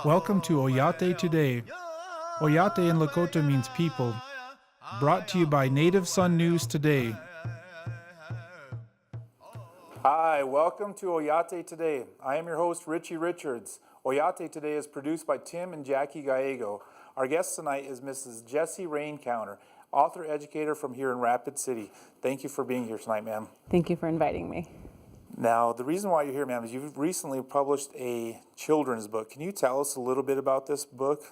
Welcome to Oyate Today. Oyate in Lakota means people. Brought to you by Native Sun News Today. Hi, welcome to Oyate Today. I am your host, Richie Richards. Oyate Today is produced by Tim and Jackie Gallego. Our guest tonight is Mrs. Jessie Rencountre, author-educator from here in Rapid City. Thank you for being here tonight, ma'am. Thank you for inviting me. Now, the reason why you're here, ma'am, is you've recently published a children's book. Can you tell us a little bit about this book?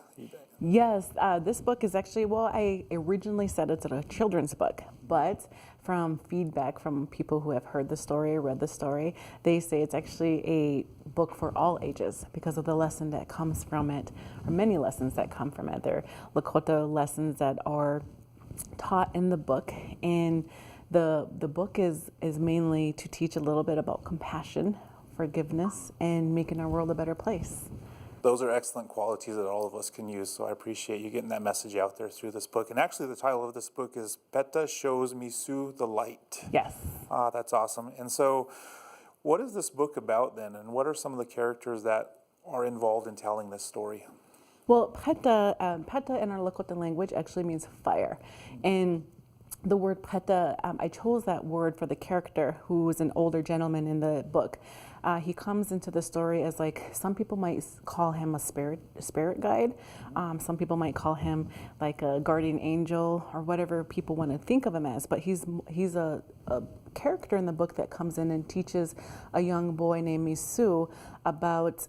Yes, this book is actually, I originally said it's a children's book, but from feedback from people who have heard the story, read the story, they say it's actually a book for all ages because of the lesson that comes from it, or many lessons that come from it. There are Lakota lessons that are taught in the book, and the book is mainly to teach a little bit about compassion, forgiveness, and making our world a better place. Those are excellent qualities that all of us can use, so I appreciate you getting that message out there through this book. And actually, the title of this book is Peta Shows Misu the Light. Yes. That's awesome. And so, what is this book about then, and what are some of the characters that are involved in telling this story? Well, Peta in our Lakota language actually means fire. And the word Peta, I chose that word for the character who is an older gentleman in the book. He comes into the story as some people might call him a spirit guide. Some people might call him like a guardian angel or whatever people want to think of him as. But he's a character in the book that comes in and teaches a young boy named Misu about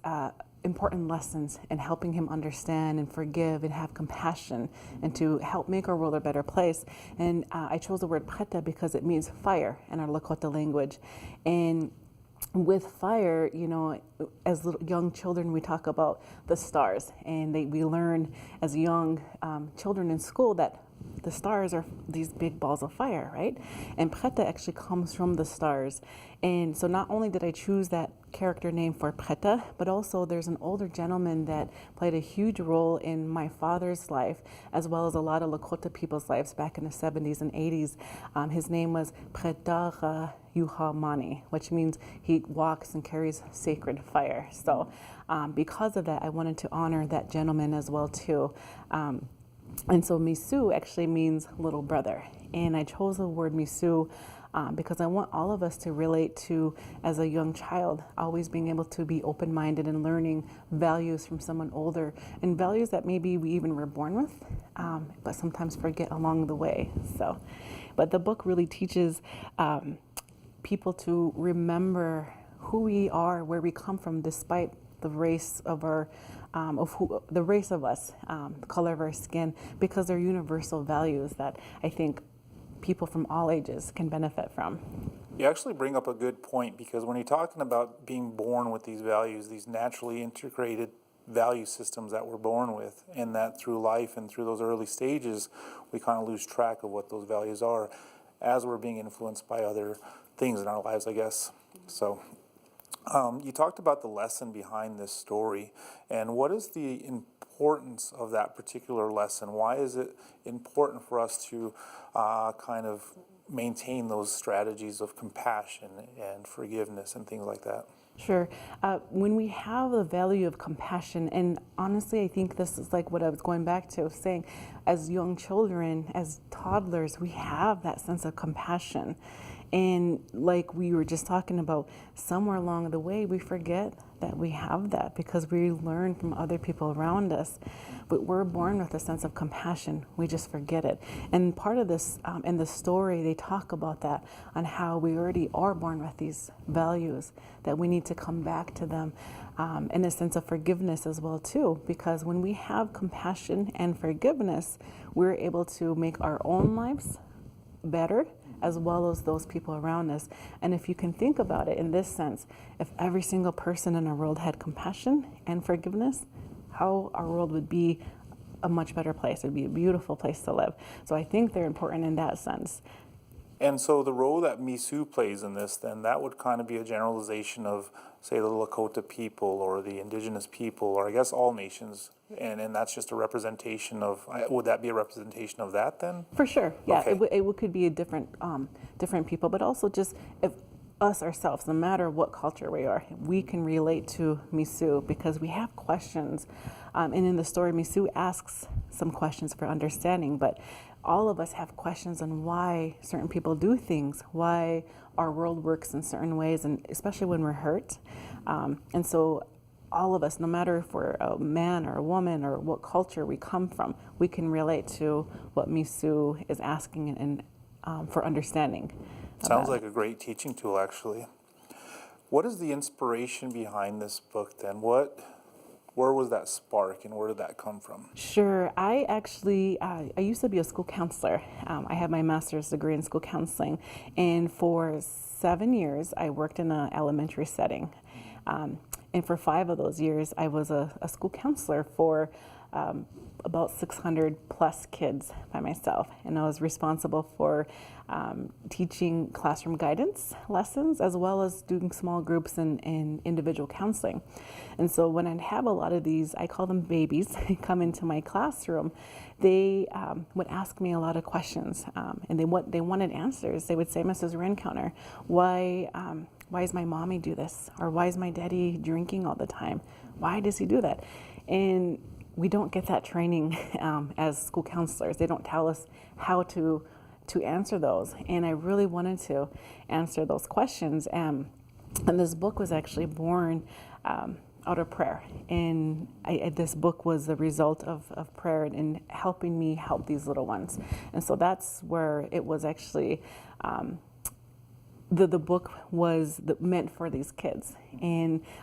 important lessons and helping him understand and forgive and have compassion and to help make our world a better place. And I chose the word Peta because it means fire in our Lakota language. And with fire, as young children, we talk about the stars, and we learn as young children in school that the stars are these big balls of fire, right? And Peta actually comes from the stars. And so not only did I choose that character name for Peta, but also there's an older gentleman that played a huge role in my father's life, as well as a lot of Lakota people's lives back in the 70s and 80s. His name was Peta Yuhamani, which means he walks and carries sacred fire. So because of that, I wanted to honor that gentleman as well too. And so Misu actually means little brother. And I chose the word Misu because I want all of us to relate to, as a young child, always being able to be open-minded and learning values from someone older, and values that maybe we even were born with, but sometimes forget along the way. But the book really teaches people to remember who we are, where we come from, despite the race of our the race of us, the color of our skin, because they're universal values that I think people from all ages can benefit from. You actually bring up a good point, because when you're talking about being born with these values, these naturally integrated value systems that we're born with, and that through life and through those early stages, we kind of lose track of what those values are as we're being influenced by other things in our lives, I guess. So you talked about the lesson behind this story, and what is the importance of that particular lesson? Why is it important for us to kind of maintain those strategies of compassion and forgiveness and things like that? Sure. When we have the value of compassion, and honestly, I think this is like what I was going back to saying, as young children, as toddlers, we have that sense of compassion. And like we were just talking about, somewhere along the way, we forget that we have that because we learn from other people around us. But we're born with a sense of compassion. We just forget it. And part of this, in the story, they talk about that, on how we already are born with these values, that we need to come back to them in a sense of forgiveness as well, too. Because when we have compassion and forgiveness, we're able to make our own lives better, as well as those people around us. And if you can think about it in this sense, if every single person in our world had compassion and forgiveness, how our world would be a much better place. It would be a beautiful place to live. So I think they're important in that sense. And so the role that Misu plays in this, then, that would kind of be a generalization of, say, the Lakota people or the indigenous people, or I guess all nations, and that's just a representation of, would that be a representation of that then? For sure, yeah. Okay. It could be a different people, but also just if us ourselves, no matter what culture we are, we can relate to Misu because we have questions. And in the story, Misu asks some questions for understanding, but all of us have questions on why certain people do things, why our world works in certain ways, and especially when we're hurt. And so all of us, no matter if we're a man or a woman or what culture we come from, we can relate to what Misu is asking and for understanding. Sounds like a great teaching tool, actually. What is the inspiration behind this book then? Where was that spark and where did that come from? Sure. I actually, I used to be a school counselor. I have my master's degree in school counseling. And for 7 years, I worked in an elementary setting. And for 5 of those years, I was a school counselor for about 600 plus kids by myself. And I was responsible for teaching classroom guidance lessons as well as doing small groups and individual counseling. And so when I'd have a lot of these, I call them babies, come into my classroom, they would ask me a lot of questions and they wanted answers. They would say, Mrs. Rencountre, why does my mommy do this? Or why is my daddy drinking all the time? Why does he do that? And we don't get that training as school counselors. They don't tell us how to answer those. And I really wanted to answer those questions. And this book was actually born out of prayer. And this book was the result of prayer and helping me help these little ones. And so that's where it was actually, the book was meant for these kids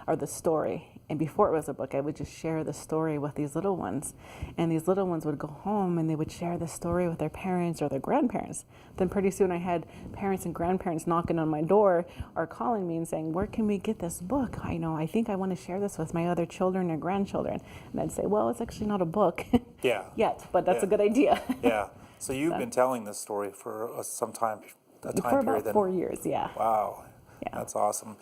or the story. And before it was a book, I would just share the story with these little ones. And these little ones would go home and they would share the story with their parents or their grandparents. Then pretty soon I had parents and grandparents knocking on my door or calling me and saying, where can we get this book? I think I want to share this with my other children or grandchildren. And I'd say, well, it's actually not a book yet, but that's a good idea. Yeah. So you've been telling this story for some time, For period. about 4 years, yeah. Wow. Yeah. That's awesome.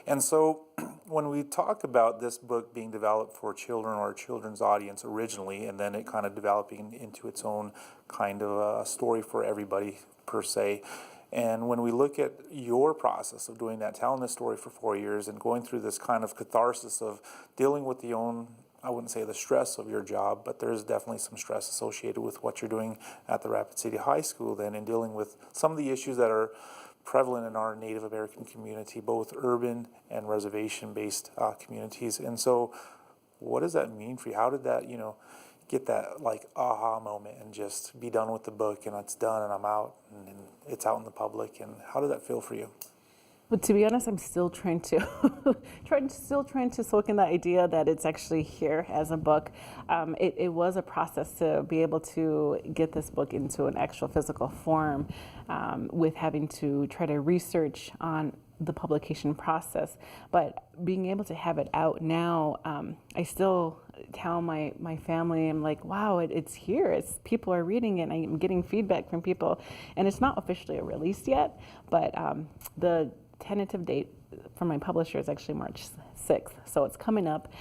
And so when we talk about this book being developed for children or a children's audience originally, and then it kind of developing into its own kind of a story for everybody per se, and when we look at your process of doing that, telling this story for 4 years and going through this kind of catharsis of dealing with I wouldn't say the stress of your job, but there's definitely some stress associated with what you're doing at the Rapid City High School then, and dealing with some of the issues that are prevalent in our Native American community, both urban and reservation-based communities. And so what does that mean for you? How did that, get that like aha moment and just be done with the book and it's done and I'm out and it's out in the public? And how did that feel for you? But to be honest, I'm still trying to soak in the idea that it's actually here as a book. It was a process to be able to get this book into an actual physical form, with having to try to research on the publication process. But being able to have it out now, I still tell my family, I'm like, wow, it's here. People are reading it. And I'm getting feedback from people, and it's not officially released yet, but the tentative date from my publisher is actually March 6th, so it's coming up,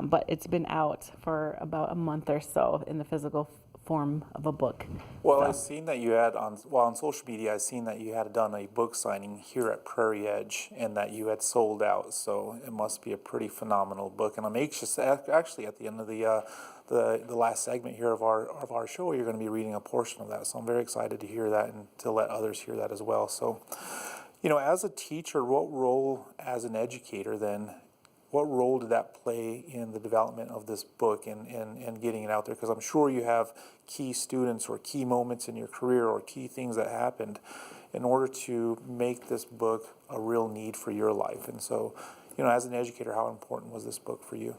but it's been out for about a month or so in the physical form of a book. Well, I've seen that you had on social media, I've seen that you had done a book signing here at Prairie Edge and that you had sold out, so it must be a pretty phenomenal book. And I'm anxious, actually at the end of the last segment here of our show, you're going to be reading a portion of that, so I'm very excited to hear that and to let others hear that as well. So, as a teacher, what role as an educator then, what role did that play in the development of this book and getting it out there? Because I'm sure you have key students or key moments in your career or key things that happened in order to make this book a real need for your life. And so, as an educator, how important was this book for you?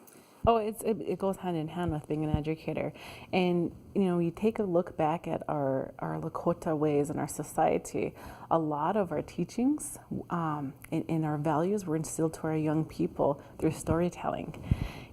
Oh, it goes hand in hand with being an educator. And, you take a look back at our Lakota ways in our society, a lot of our teachings and our values were instilled to our young people through storytelling.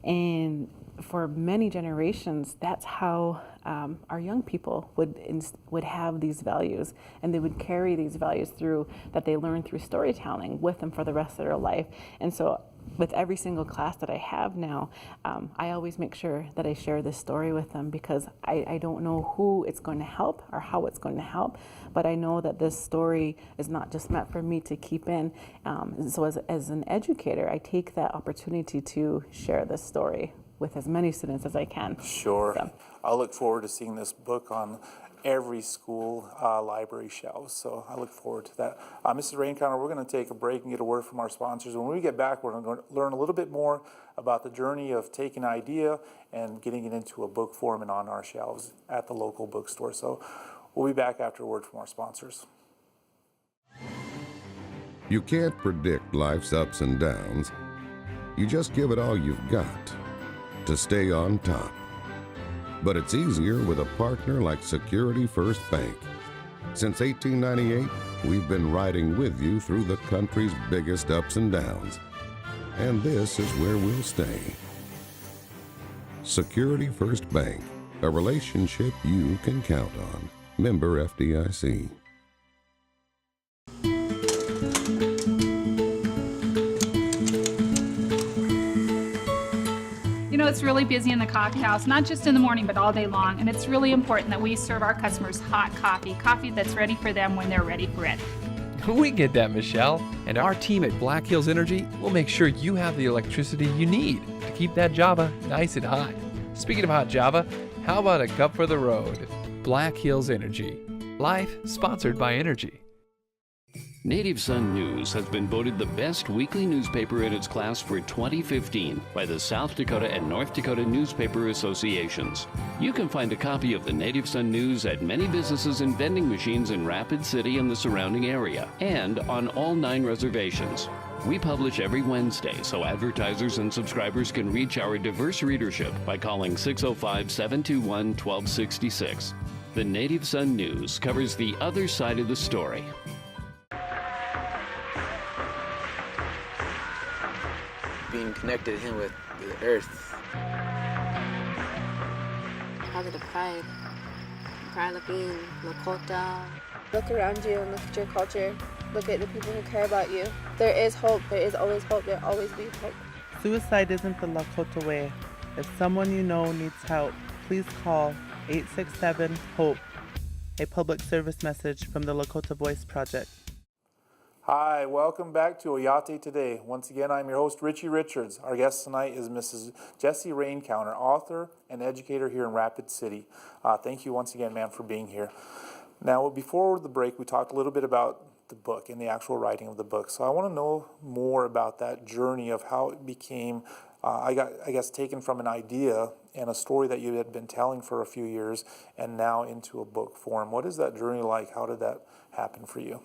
And for many generations, that's how our young people would have these values, and they would carry these values through that they learn through storytelling with them for the rest of their life. And so with every single class that I have now, I always make sure that I share this story with them, because I don't know who it's going to help or how it's going to help, but I know that this story is not just meant for me to keep in. And so as an educator, I take that opportunity to share this story with as many students as I can. Sure. So. I look forward to seeing this book on every school library shelves. So I look forward to that. Mrs. Rencountre, we're going to take a break and get a word from our sponsors. When we get back, we're going to learn a little bit more about the journey of taking an idea and getting it into a book form and on our shelves at the local bookstore. So we'll be back after a word from our sponsors. You can't predict life's ups and downs. You just give it all you've got to stay on top. But it's easier with a partner like Security First Bank. Since 1898, we've been riding with you through the country's biggest ups and downs. And this is where we'll stay. Security First Bank, a relationship you can count on. Member FDIC. You know, it's really busy in the coffee house, not just in the morning, but all day long. And it's really important that we serve our customers hot coffee that's ready for them when they're ready for it. We get that, Michelle. And our team at Black Hills Energy will make sure you have the electricity you need to keep that Java nice and hot. Speaking of hot Java, how about a cup for the road? Black Hills Energy. Life sponsored by Energy. Native Sun News has been voted the best weekly newspaper in its class for 2015 by the South Dakota and North Dakota Newspaper Associations. You can find a copy of the Native Sun News at many businesses and vending machines in Rapid City and the surrounding area, and on all 9 reservations. We publish every Wednesday, so advertisers and subscribers can reach our diverse readership by calling 605-721-1266. The Native Sun News covers the other side of the story. Being connected to him with the earth. Positive pride. Pride of being Lakota. Look around you and look at your culture. Look at the people who care about you. There is hope. There is always hope. There will always be hope. Suicide isn't the Lakota way. If someone you know needs help, please call 867-HOPE, a public service message from the Lakota Voice Project. Hi, welcome back to Oyate Today. Once again, I'm your host, Richie Richards. Our guest tonight is Mrs. Jessie Rencountre, author and educator here in Rapid City. Thank you once again, ma'am, for being here. Now, before the break, we talked a little bit about the book and the actual writing of the book. So I want to know more about that journey of how it became, I guess, taken from an idea and a story that you had been telling for a few years and now into a book form. What is that journey like? How did that happen for you?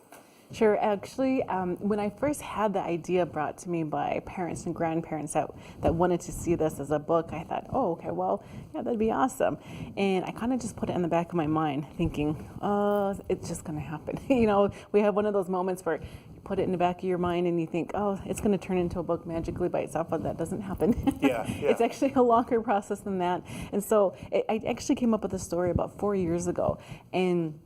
Sure. Actually, when I first had the idea brought to me by parents and grandparents that wanted to see this as a book, I thought, oh, okay, well, yeah, that'd be awesome. And I kind of just put it in the back of my mind thinking, oh, it's just going to happen. You know, we have one of those moments where you put it in the back of your mind and you think, oh, it's going to turn into a book magically by itself, but that doesn't happen. Yeah. It's actually a longer process than that. And so I actually came up with a story about 4 years ago. And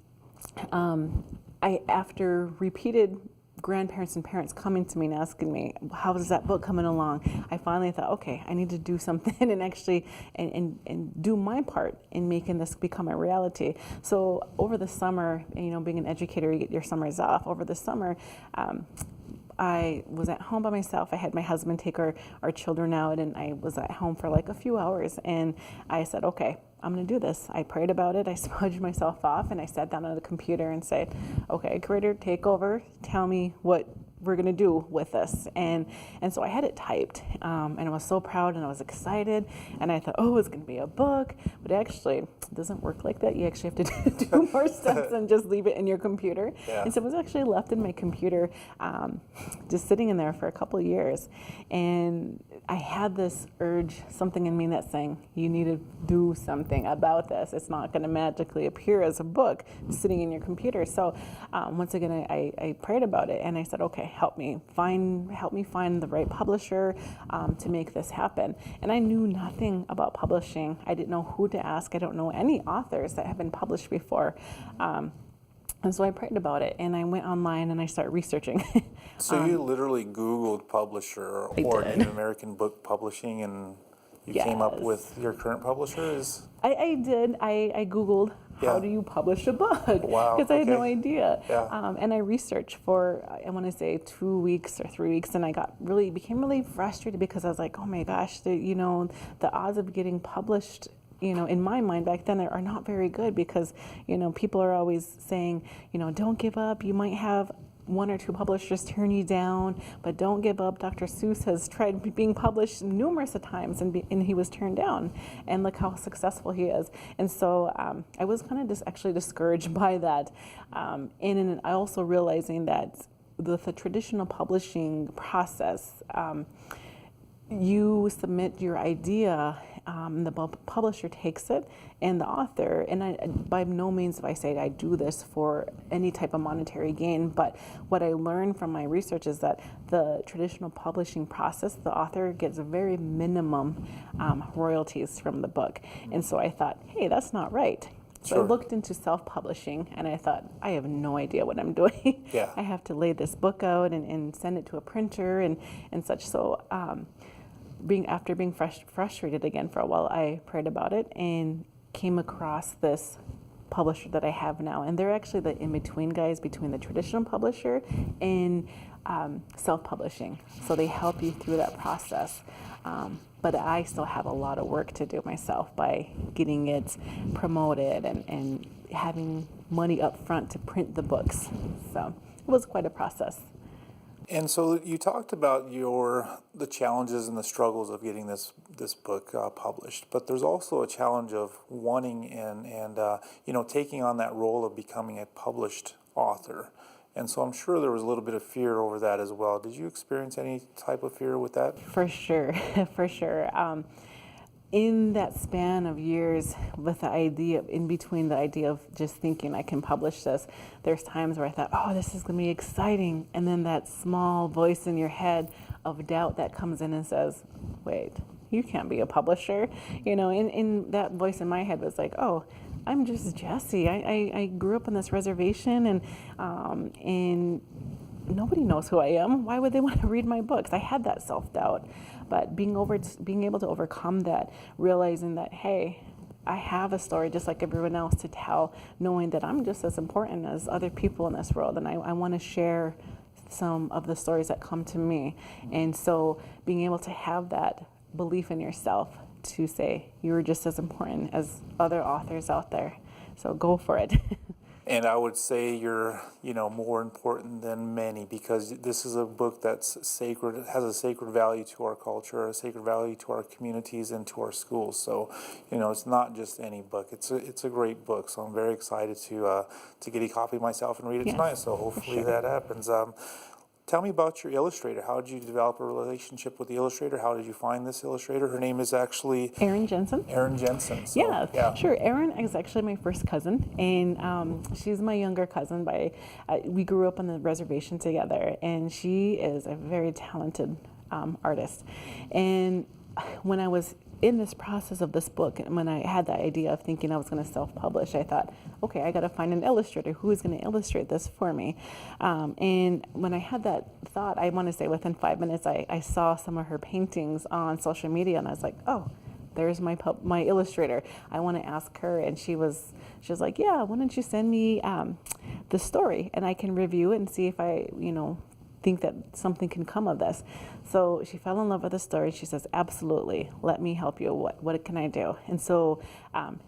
after repeated grandparents and parents coming to me and asking me, how is that book coming along? I finally thought, okay, I need to do something and actually and do my part in making this become a reality. So over the summer, you know, being an educator, you get your summers off. Over the summer, I was at home by myself. I had my husband take our children out, and I was at home for like a few hours. And I said, okay, I'm going to do this. I prayed about it. I smudged myself off, and I sat down on the computer and said, okay, Creator, take over. Tell me what we're going to do with this. And so I had it typed, and I was so proud, and I was excited. And I thought, oh, it's going to be a book. But actually, it doesn't work like that. You actually have to do more steps than just leave it in your computer. Yeah. And so it was actually left in my computer, just sitting in there for a couple of years. And I had this urge, something in me that's saying, you need to do something about this. It's not going to magically appear as a book sitting in your computer. So once again, I prayed about it, and I said, okay, help me find the right publisher to make this happen. And I knew nothing about publishing. I didn't know who to ask. I don't know any authors that have been published before. And so I prayed about it, and I went online and I started researching. So you literally Googled publisher or did. Native American book publishing, and you came up Yes. with your current publisher? I did. I Googled, how Yeah. do you publish a book? Wow, Because I had no okay. idea. Yeah. And I researched for, I want to say 2 weeks or 3 weeks, and I became really frustrated because I was like, oh my gosh, the odds of getting published, in my mind back then are not very good, because, people are always saying, don't give up. You might have 1 or 2 publishers turn you down, but don't give up. Dr. Seuss has tried being published numerous of times, and he was turned down, and look how successful he is. And so I was kind of actually discouraged by that, and I also realizing that with the traditional publishing process, you submit your idea, the publisher takes it, and the author, and by no means if I say I do this for any type of monetary gain, but what I learned from my research is that the traditional publishing process, the author gets very minimum royalties from the book. And so I thought, hey, that's not right. So Sure. I looked into self-publishing, and I thought, I have no idea what I'm doing. Yeah. I have to lay this book out and send it to a printer and such. So after being frustrated again for a while, I prayed about it and came across this publisher that I have now. And they're actually the in-between guys between the traditional publisher and self-publishing. So they help you through that process. But I still have a lot of work to do myself by getting it promoted and having money up front to print the books. So it was quite a process. And so you talked about the challenges and the struggles of getting this book published, but there's also a challenge of wanting and taking on that role of becoming a published author. And so I'm sure there was a little bit of fear over that as well. Did you experience any type of fear with that? For sure, for sure. In that span of years, with the idea, in between the idea of just thinking I can publish this, there's times where I thought, oh, this is going to be exciting. And then that small voice in your head of doubt that comes in and says, wait, you can't be a publisher. And that voice in my head was like, oh, I'm just Jessie. I grew up on this reservation, and nobody knows who I am. Why would they want to read my books? I had that self-doubt. But being able to overcome that, realizing that, hey, I have a story just like everyone else to tell, knowing that I'm just as important as other people in this world, and I want to share some of the stories that come to me. And so being able to have that belief in yourself to say you're just as important as other authors out there. So go for it. And I would say you're, more important than many, because this is a book that's sacred, has a sacred value to our culture, a sacred value to our communities and to our schools. So, it's not just any book. It's a great book. So I'm very excited to get a copy myself and read it tonight. So hopefully that happens. Tell me about your illustrator. How did you develop a relationship with the illustrator? How did you find this illustrator? Her name is actually Erin Jensen. Erin Jensen. So, yeah, sure. Erin is actually my first cousin, and she's my younger cousin. We grew up on the reservation together, and she is a very talented artist. And when I was in this process of this book, and when I had the idea of thinking I was going to self-publish, I thought, okay, I got to find an illustrator who is going to illustrate this for me. And when I had that thought, I want to say within 5 minutes, I saw some of her paintings on social media, and I was like, oh, there's my illustrator. I want to ask her. And she was like, yeah, why don't you send me the story, and I can review it and see if I, think that something can come of this. So she fell in love with the story. She says, absolutely, let me help you. What can I do? And so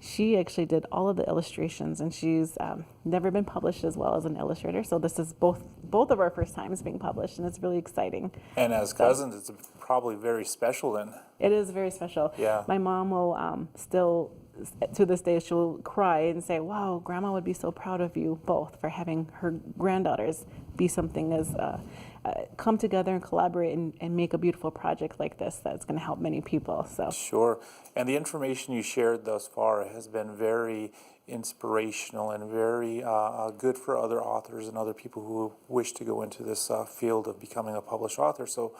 she actually did all of the illustrations, and she's never been published as well as an illustrator. So this is both of our first times being published, and it's really exciting. And as cousins, it's probably very special then. It is very special. Yeah. My mom will still, to this day, she'll cry and say, wow, Grandma would be so proud of you both for having her granddaughters be something come together and collaborate and make a beautiful project like this that's going to help many people. So Sure. And the information you shared thus far has been very inspirational and very good for other authors and other people who wish to go into this field of becoming a published author. So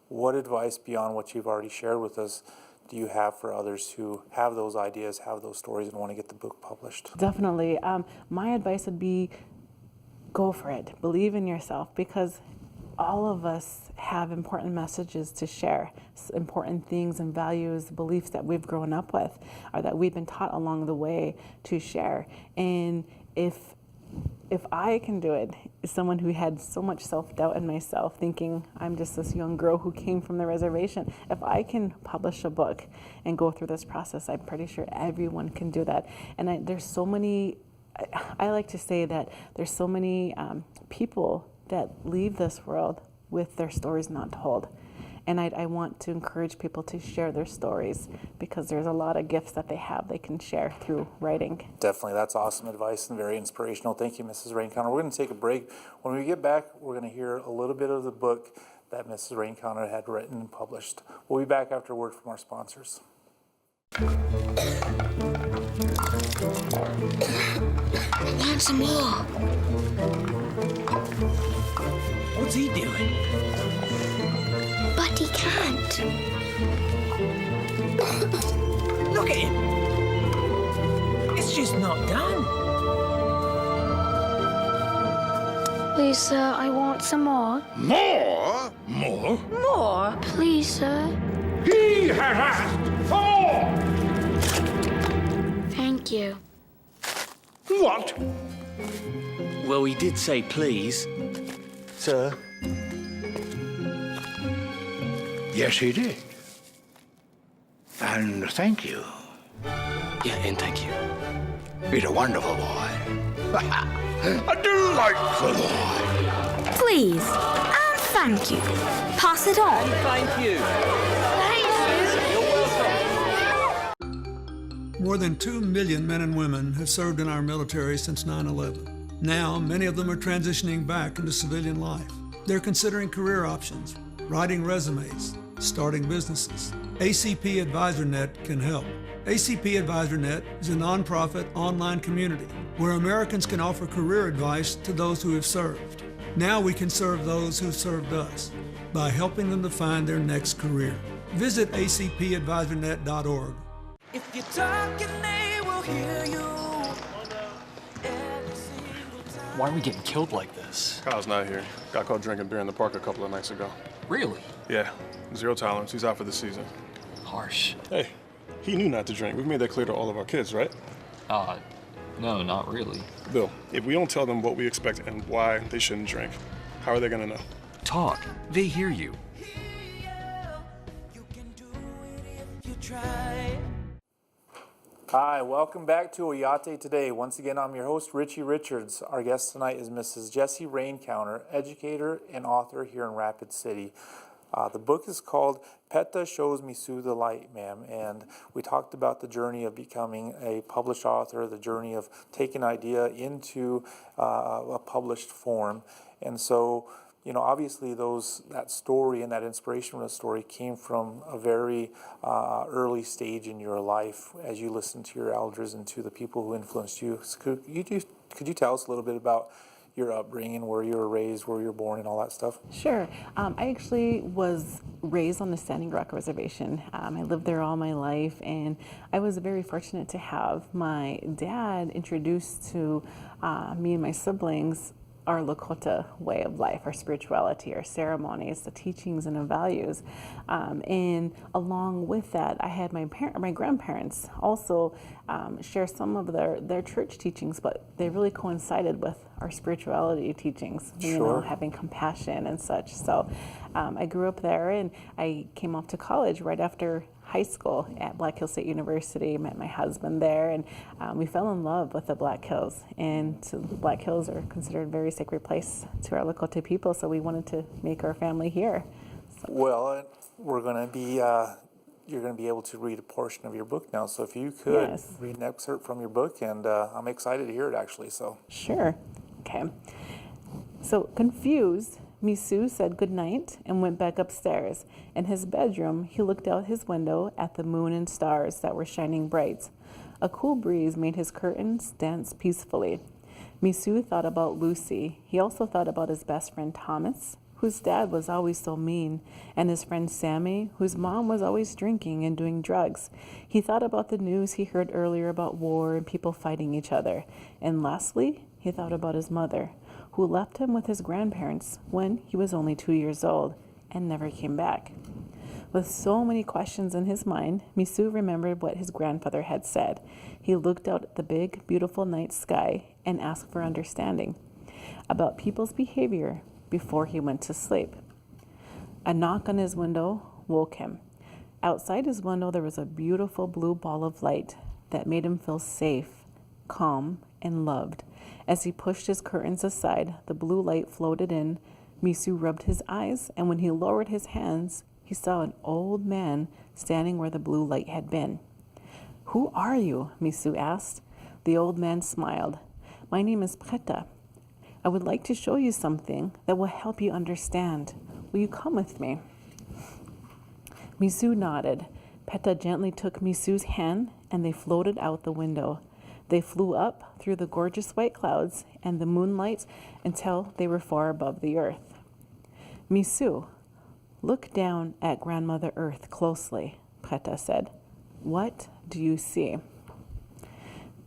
what advice beyond what you've already shared with us do you have for others who have those ideas, have those stories, and want to get the book published? definitely, my advice would be go for it. Believe in yourself, because all of us have important messages to share, important things and values, beliefs that we've grown up with or that we've been taught along the way to share. And if I can do it, as someone who had so much self-doubt in myself, thinking I'm just this young girl who came from the reservation, if I can publish a book and go through this process, I'm pretty sure everyone can do that. And there's so many, I like to say that there's so many people that leave this world with their stories not told. And I want to encourage people to share their stories, because there's a lot of gifts that they have they can share through writing. Definitely, that's awesome advice and very inspirational. Thank you, Mrs. Rencountre. We're going to take a break. When we get back, we're going to hear a little bit of the book that Mrs. Rencountre had written and published. We'll be back after a word from our sponsors. I want some more. What's he doing? But he can't. Look at him. It's just not done. Please, sir, I want some more. More? More? More? Please, sir. He has asked for! Thank you. What? Well, he did say please. Sir. Yes, he did. And thank you. Yeah, and thank you. He's a wonderful boy. A delightful boy. Please. And thank you. Pass it on. Thank you. More than 2 million men and women have served in our military since 9/11. Now, many of them are transitioning back into civilian life. They're considering career options, writing resumes, starting businesses. ACP AdvisorNet can help. ACP AdvisorNet is a nonprofit online community where Americans can offer career advice to those who have served. Now we can serve those who served us by helping them to find their next career. Visit acpadvisornet.org. If you're talking, they will hear you. Why are we getting killed like this? Kyle's not here. Got caught drinking beer in the park a couple of nights ago. Really? Yeah, 0 tolerance. He's out for the season. Harsh. Hey, he knew not to drink. We've made that clear to all of our kids, right? No, not really. Bill, if we don't tell them what we expect and why they shouldn't drink, how are they gonna know? Talk. They hear you. Hi, welcome back to Oyate Today. Once again, I'm your host, Richie Richards. Our guest tonight is Mrs. Jessie Rencountre, educator and author here in Rapid City. The book is called Peta Shows Me Sue the Light, ma'am, and we talked about the journey of becoming a published author, the journey of taking an idea into a published form. And so, you know, obviously that story and that inspiration from the story came from a very early stage in your life as you listened to your elders and to the people who influenced you. So could you tell us a little bit about your upbringing, where you were raised, where you were born, and all that stuff? Sure. I actually was raised on the Standing Rock Reservation. I lived there all my life, and I was very fortunate to have my dad introduce to me and my siblings our Lakota way of life, our spirituality, our ceremonies, the teachings and the values. And along with that, I had my grandparents also share some of their church teachings, but they really coincided with our spirituality teachings, you know, having compassion and such. So I grew up there, and I came off to college right after high school at Black Hills State University, met my husband there, and we fell in love with the Black Hills. And so the Black Hills are considered a very sacred place to our Lakota people, so we wanted to make our family here. So. Well, we're going to be, you're going to be able to read a portion of your book now, so if you could read an excerpt from your book, and I'm excited to hear it actually. So Sure. Okay. So confused Misu said goodnight and went back upstairs. In his bedroom, he looked out his window at the moon and stars that were shining bright. A cool breeze made his curtains dance peacefully. Misu thought about Lucy. He also thought about his best friend Thomas, whose dad was always so mean, and his friend Sammy, whose mom was always drinking and doing drugs. He thought about the news he heard earlier about war and people fighting each other. And lastly, he thought about his mother, who left him with his grandparents when he was only 2 years old and never came back. With so many questions in his mind, Misu remembered what his grandfather had said. He looked out at the big, beautiful night sky and asked for understanding about people's behavior before he went to sleep. A knock on his window woke him. Outside his window, there was a beautiful blue ball of light that made him feel safe, calm, and loved. As he pushed his curtains aside, the blue light floated in. Misu rubbed his eyes, and when he lowered his hands, he saw an old man standing where the blue light had been. "Who are you?" Misu asked. The old man smiled. "My name is Preta. I would like to show you something that will help you understand. Will you come with me?" Misu nodded. Preta gently took Misu's hand, and they floated out the window. They flew up through the gorgeous white clouds and the moonlight until they were far above the earth. "Misu, look down at Grandmother Earth closely," Preta said. "What do you see?"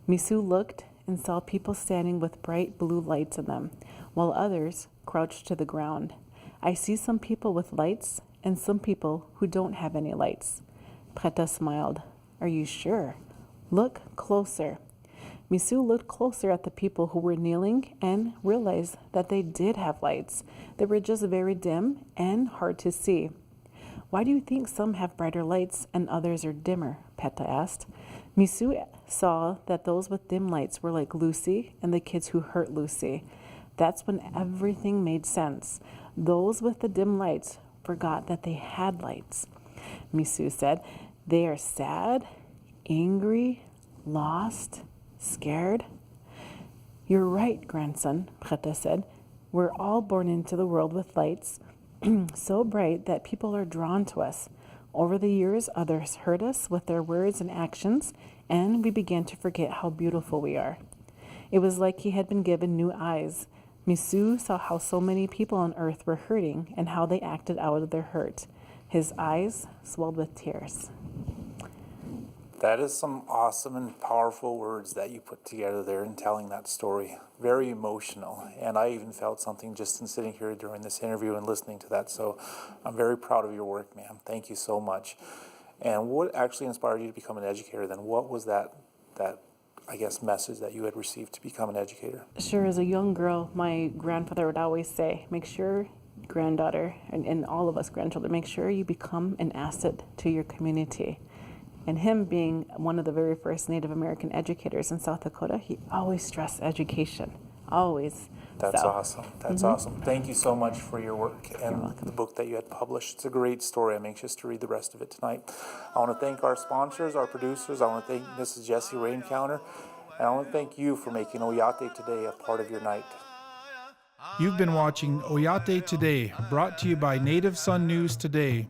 Misu looked and saw people standing with bright blue lights in them, while others crouched to the ground. "I see some people with lights and some people who don't have any lights." Preta smiled. "Are you sure? Look closer." Misu looked closer at the people who were kneeling and realized that they did have lights. They were just very dim and hard to see. "Why do you think some have brighter lights and others are dimmer?" Preta asked. Misu saw that those with dim lights were like Lucy and the kids who hurt Lucy. That's when everything made sense. Those with the dim lights forgot that they had lights. Misu said, "They are sad, angry, lost, scared." "You're right, grandson," Preta said. "We're all born into the world with lights, so bright that people are drawn to us. Over the years, others hurt us with their words and actions, and we began to forget how beautiful we are." It was like he had been given new eyes. Misu saw how so many people on earth were hurting and how they acted out of their hurt. His eyes swelled with tears. That is some awesome and powerful words that you put together there in telling that story. Very emotional. And I even felt something just in sitting here during this interview and listening to that. So I'm very proud of your work, ma'am. Thank you so much. And what actually inspired you to become an educator then? What was that I guess, message that you had received to become an educator? Sure, as a young girl, my grandfather would always say, make sure, granddaughter, and all of us grandchildren, make sure you become an asset to your community. And him being one of the very first Native American educators in South Dakota, he always stressed education, always. That's awesome. That's awesome. Thank you so much for your work and the book that you had published. It's a great story. I'm anxious to read the rest of it tonight. I want to thank our sponsors, our producers. I want to thank Mrs. Jessie Rencountre. And I want to thank you for making Oyate Today a part of your night. You've been watching Oyate Today, brought to you by Native Sun News Today.